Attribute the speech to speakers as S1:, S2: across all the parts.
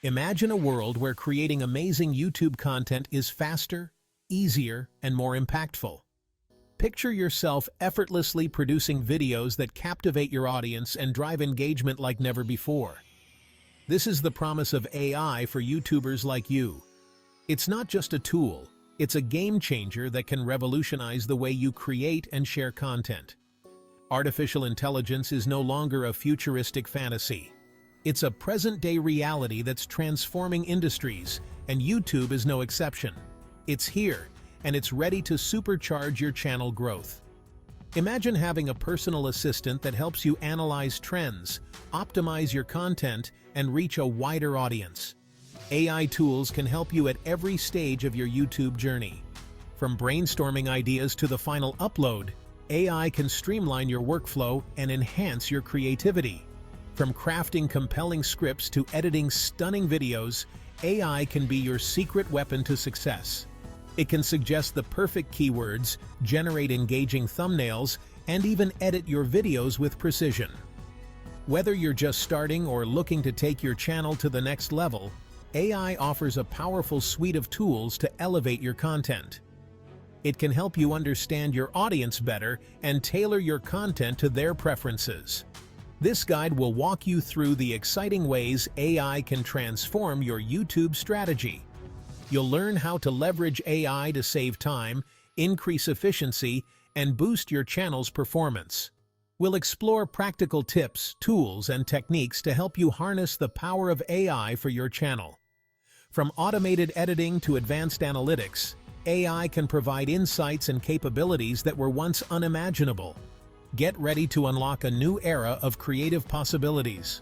S1: Imagine a world where creating amazing YouTube content is faster, easier, and more impactful. Picture yourself effortlessly producing videos that captivate your audience and drive engagement like never before. This is the promise of AI for YouTubers like you. It's not just a tool, it's a game changer that can revolutionize the way you create and share content. Artificial intelligence is no longer a futuristic fantasy. It's a present-day reality that's transforming industries, and YouTube is no exception. It's here, and it's ready to supercharge your channel growth. Imagine having a personal assistant that helps you analyze trends, optimize your content, and reach a wider audience. AI tools can help you at every stage of your YouTube journey. From brainstorming ideas to the final upload, AI can streamline your workflow and enhance your creativity. From crafting compelling scripts to editing stunning videos, AI can be your secret weapon to success. It can suggest the perfect keywords, generate engaging thumbnails, and even edit your videos with precision. Whether you're just starting or looking to take your channel to the next level, AI offers a powerful suite of tools to elevate your content. It can help you understand your audience better and tailor your content to their preferences. This guide will walk you through the exciting ways AI can transform your YouTube strategy. You'll learn how to leverage AI to save time, increase efficiency, and boost your channel's performance. We'll explore practical tips, tools, and techniques to help you harness the power of AI for your channel. From automated editing to advanced analytics, AI can provide insights and capabilities that were once unimaginable. Get ready to unlock a new era of creative possibilities.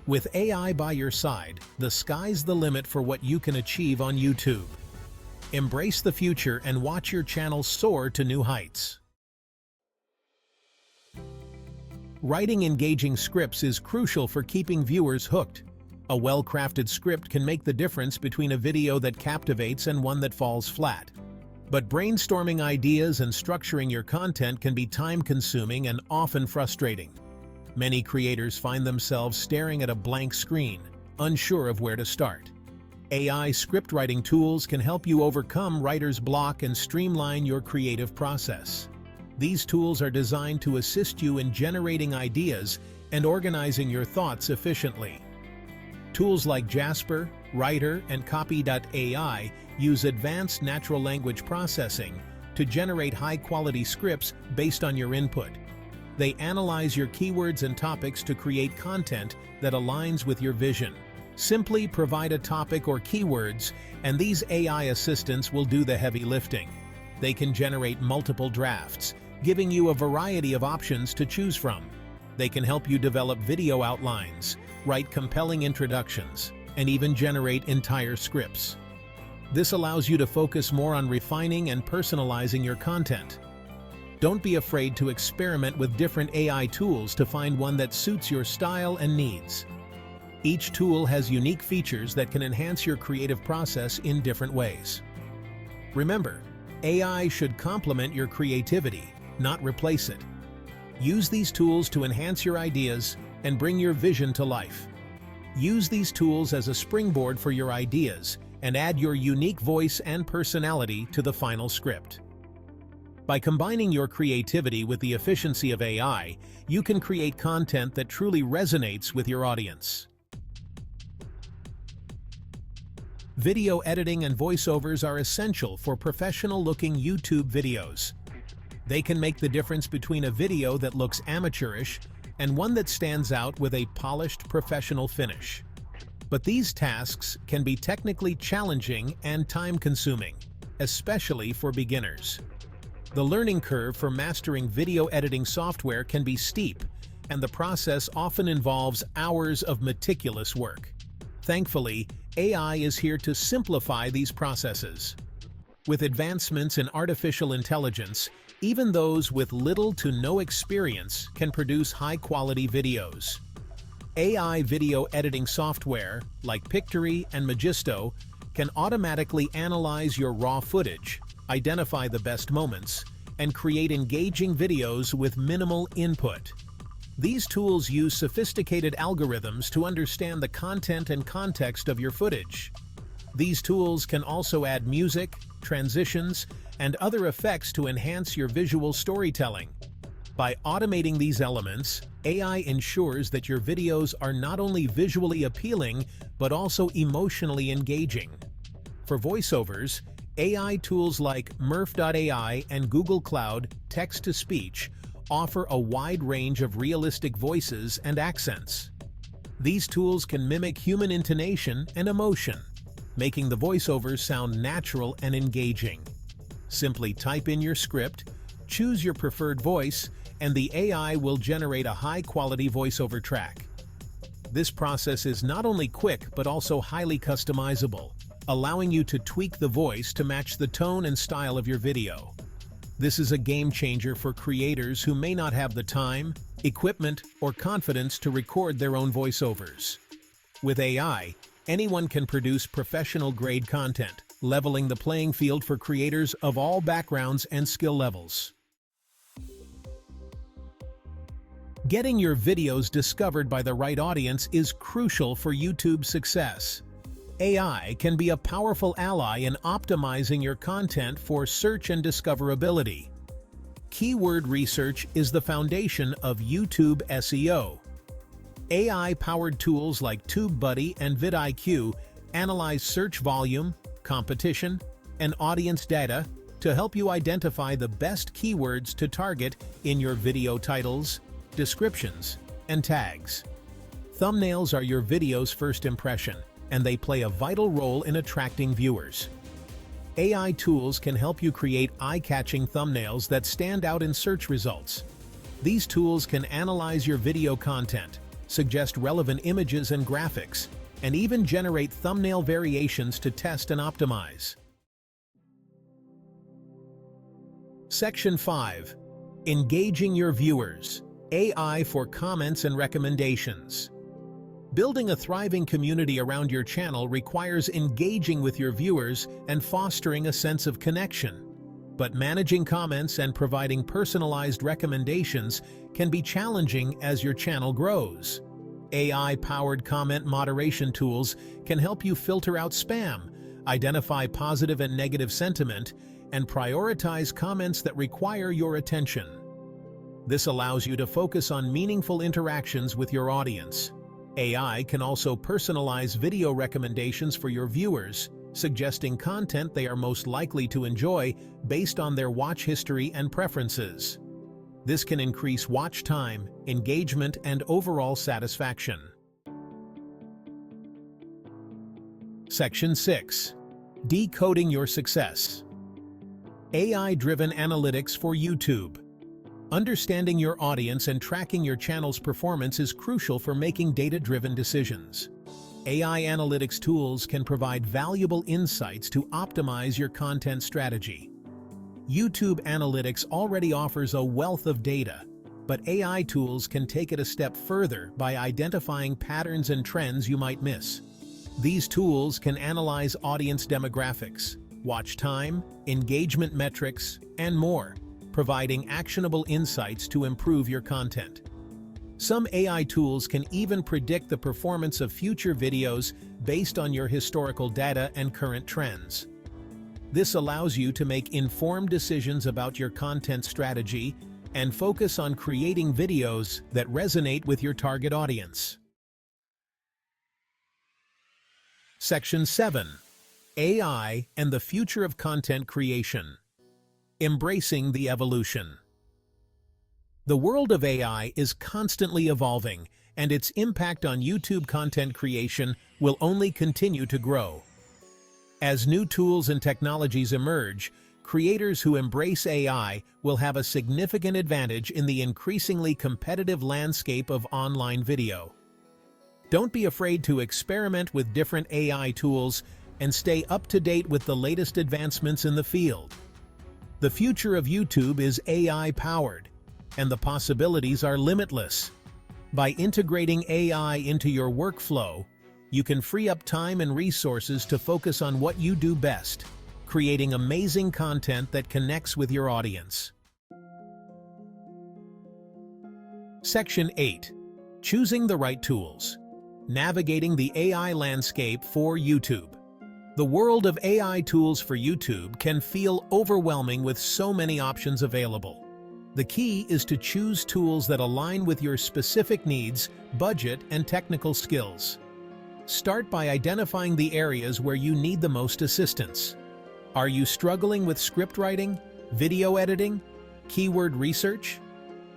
S1: With AI by your side, the sky's the limit for what you can achieve on YouTube. Embrace the future and watch your channel soar to new heights. Writing engaging scripts is crucial for keeping viewers hooked. A well-crafted script can make the difference between a video that captivates and one that falls flat. But brainstorming ideas and structuring your content can be time-consuming and often frustrating. Many creators find themselves staring at a blank screen, unsure of where to start. AI script writing tools can help you overcome writer's block and streamline your creative process. These tools are designed to assist you in generating ideas and organizing your thoughts efficiently. Tools like Jasper, Writer, and Copy.ai use advanced natural language processing to generate high-quality scripts based on your input. They analyze your keywords and topics to create content that aligns with your vision. Simply provide a topic or keywords, and these AI assistants will do the heavy lifting. They can generate multiple drafts, giving you a variety of options to choose from. They can help you develop video outlines, write compelling introductions, and even generate entire scripts. This allows you to focus more on refining and personalizing your content. Don't be afraid to experiment with different AI tools to find one that suits your style and needs. Each tool has unique features that can enhance your creative process in different ways. Remember, AI should complement your creativity, not replace it. Use these tools to enhance your ideas and bring your vision to life. Use these tools as a springboard for your ideas and add your unique voice and personality to the final script. By combining your creativity with the efficiency of AI, you can create content that truly resonates with your audience. Video editing and voiceovers are essential for professional-looking YouTube videos. They can make the difference between a video that looks amateurish and one that stands out with a polished professional finish. But these tasks can be technically challenging and time-consuming, especially for beginners. The learning curve for mastering video editing software can be steep, and the process often involves hours of meticulous work. Thankfully, AI is here to simplify these processes. With advancements in artificial intelligence, even those with little to no experience can produce high-quality videos. AI video editing software, like Pictory and Magisto, can automatically analyze your raw footage, identify the best moments, and create engaging videos with minimal input. These tools use sophisticated algorithms to understand the content and context of your footage. These tools can also add music, transitions, and other effects to enhance your visual storytelling. By automating these elements, AI ensures that your videos are not only visually appealing, but also emotionally engaging. For voiceovers, AI tools like Murf.ai and Google Cloud Text-to-Speech offer a wide range of realistic voices and accents. These tools can mimic human intonation and emotion, making the voiceovers sound natural and engaging. Simply type in your script, choose your preferred voice, and the AI will generate a high-quality voiceover track. This process is not only quick but also highly customizable, allowing you to tweak the voice to match the tone and style of your video. This is a game changer for creators who may not have the time, equipment, or confidence to record their own voiceovers. With AI, anyone can produce professional-grade content, leveling the playing field for creators of all backgrounds and skill levels. Getting your videos discovered by the right audience is crucial for YouTube's success. AI can be a powerful ally in optimizing your content for search and discoverability. Keyword research is the foundation of YouTube SEO. AI-powered tools like TubeBuddy and vidIQ analyze search volume, competition, and audience data to help you identify the best keywords to target in your video titles, descriptions, and tags. Thumbnails are your video's first impression, and they play a vital role in attracting viewers. AI tools can help you create eye-catching thumbnails that stand out in search results. These tools can analyze your video content, suggest relevant images and graphics, and even generate thumbnail variations to test and optimize. Section 5. Engaging your viewers. AI for comments and recommendations. Building a thriving community around your channel requires engaging with your viewers and fostering a sense of connection. But managing comments and providing personalized recommendations can be challenging as your channel grows. AI-powered comment moderation tools can help you filter out spam, identify positive and negative sentiment, and prioritize comments that require your attention. This allows you to focus on meaningful interactions with your audience. AI can also personalize video recommendations for your viewers, suggesting content they are most likely to enjoy based on their watch history and preferences. This can increase watch time, engagement, and overall satisfaction. Section 6. Decoding your success. AI-driven analytics for YouTube. Understanding your audience and tracking your channel's performance is crucial for making data-driven decisions. AI analytics tools can provide valuable insights to optimize your content strategy. YouTube Analytics already offers a wealth of data, but AI tools can take it a step further by identifying patterns and trends you might miss. These tools can analyze audience demographics, watch time, engagement metrics, and more, providing actionable insights to improve your content. Some AI tools can even predict the performance of future videos based on your historical data and current trends. This allows you to make informed decisions about your content strategy and focus on creating videos that resonate with your target audience. Section 7. AI and the future of content creation. Embracing the evolution. The world of AI is constantly evolving, and its impact on YouTube content creation will only continue to grow. As new tools and technologies emerge, creators who embrace AI will have a significant advantage in the increasingly competitive landscape of online video. Don't be afraid to experiment with different AI tools and stay up to date with the latest advancements in the field. The future of YouTube is AI-powered, and the possibilities are limitless. By integrating AI into your workflow, you can free up time and resources to focus on what you do best, creating amazing content that connects with your audience. Section 8. Choosing the right tools. Navigating the AI landscape for YouTube. The world of AI tools for YouTube can feel overwhelming with so many options available. The key is to choose tools that align with your specific needs, budget, and technical skills. Start by identifying the areas where you need the most assistance. Are you struggling with script writing, video editing, keyword research?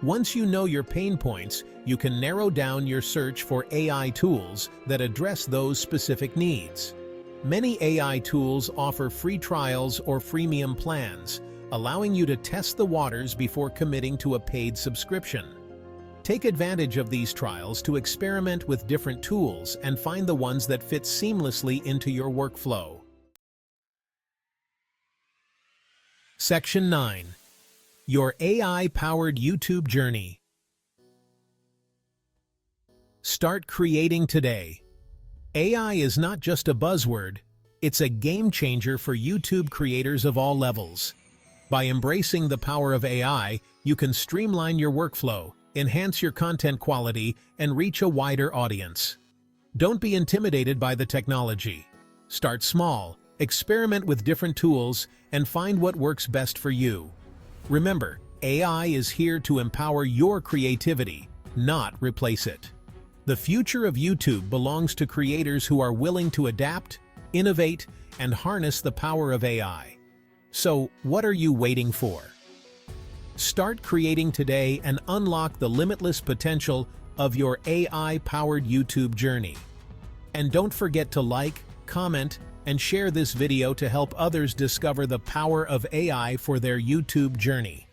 S1: Once you know your pain points, you can narrow down your search for AI tools that address those specific needs. Many AI tools offer free trials or freemium plans, allowing you to test the waters before committing to a paid subscription. Take advantage of these trials to experiment with different tools and find the ones that fit seamlessly into your workflow. Section 9. Your AI-powered YouTube journey. Start creating today. AI is not just a buzzword, it's a game changer for YouTube creators of all levels. By embracing the power of AI, you can streamline your workflow, enhance your content quality, and reach a wider audience. Don't be intimidated by the technology. Start small, experiment with different tools, and find what works best for you. Remember, AI is here to empower your creativity, not replace it. The future of YouTube belongs to creators who are willing to adapt, innovate, and harness the power of AI. So, what are you waiting for? Start creating today and unlock the limitless potential of your AI-powered YouTube journey. And don't forget to like, comment, and share this video to help others discover the power of AI for their YouTube journey.